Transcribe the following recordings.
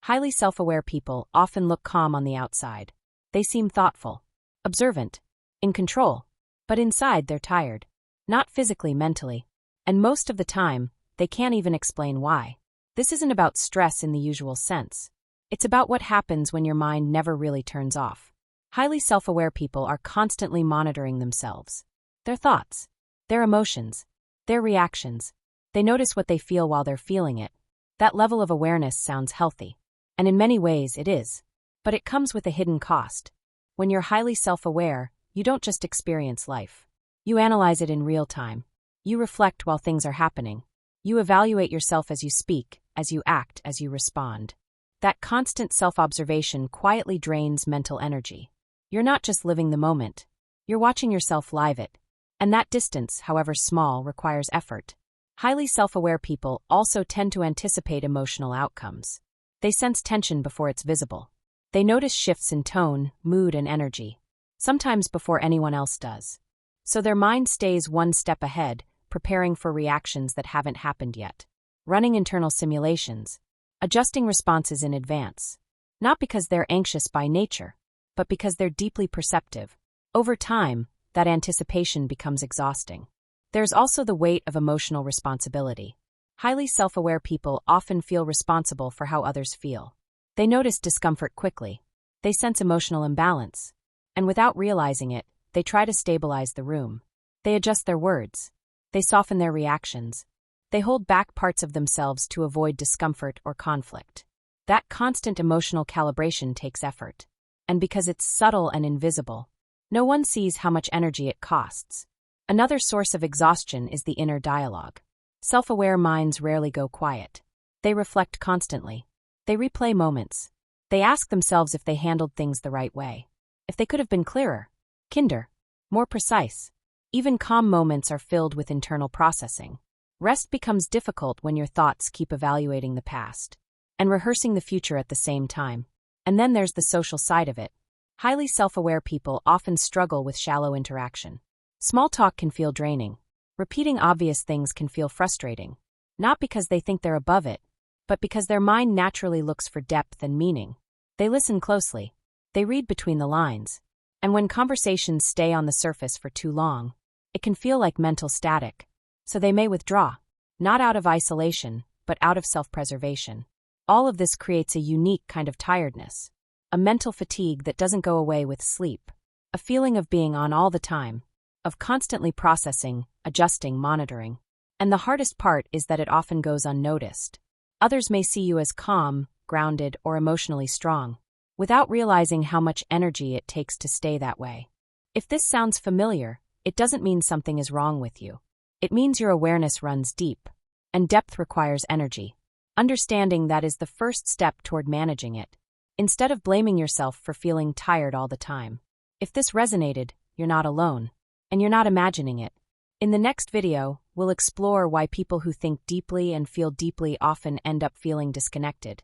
Highly self-aware people often look calm on the outside. They seem thoughtful, observant, in control, but inside they're tired. Not physically, mentally. And most of the time, they can't even explain why. This isn't about stress in the usual sense. It's about what happens when your mind never really turns off. Highly self-aware people are constantly monitoring themselves. Their thoughts, their emotions, their reactions. They notice what they feel while they're feeling it. That level of awareness sounds healthy. And in many ways it is. But it comes with a hidden cost. When you're highly self-aware, you don't just experience life. You analyze it in real time. You reflect while things are happening. You evaluate yourself as you speak, as you act, as you respond. That constant self-observation quietly drains mental energy. You're not just living the moment. You're watching yourself live it. And that distance, however small, requires effort. Highly self-aware people also tend to anticipate emotional outcomes. They sense tension before it's visible. They notice shifts in tone, mood, and energy, sometimes before anyone else does. So their mind stays one step ahead, preparing for reactions that haven't happened yet, running internal simulations, adjusting responses in advance. Not because they're anxious by nature, but because they're deeply perceptive. Over time, that anticipation becomes exhausting. There's also the weight of emotional responsibility. Highly self-aware people often feel responsible for how others feel. They notice discomfort quickly. They sense emotional imbalance. And without realizing it, they try to stabilize the room. They adjust their words. They soften their reactions. They hold back parts of themselves to avoid discomfort or conflict. That constant emotional calibration takes effort. And because it's subtle and invisible, no one sees how much energy it costs. Another source of exhaustion is the inner dialogue. Self-aware minds rarely go quiet. They reflect constantly. They replay moments. They ask themselves if they handled things the right way. If they could have been clearer, kinder, more precise. Even calm moments are filled with internal processing. Rest becomes difficult when your thoughts keep evaluating the past and rehearsing the future at the same time. And then there's the social side of it. Highly self-aware people often struggle with shallow interaction. Small talk can feel draining. Repeating obvious things can feel frustrating. Not because they think they're above it, but because their mind naturally looks for depth and meaning. They listen closely. They read between the lines. And when conversations stay on the surface for too long, it can feel like mental static. So they may withdraw, not out of isolation, but out of self-preservation. All of this creates a unique kind of tiredness, a mental fatigue that doesn't go away with sleep, a feeling of being on all the time, of constantly processing, adjusting, monitoring. And the hardest part is that it often goes unnoticed. Others may see you as calm, grounded, or emotionally strong, without realizing how much energy it takes to stay that way. If this sounds familiar, it doesn't mean something is wrong with you. It means your awareness runs deep, and depth requires energy. Understanding that is the first step toward managing it, instead of blaming yourself for feeling tired all the time. If this resonated, you're not alone, and you're not imagining it. In the next video, we'll explore why people who think deeply and feel deeply often end up feeling disconnected,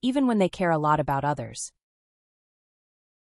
even when they care a lot about others.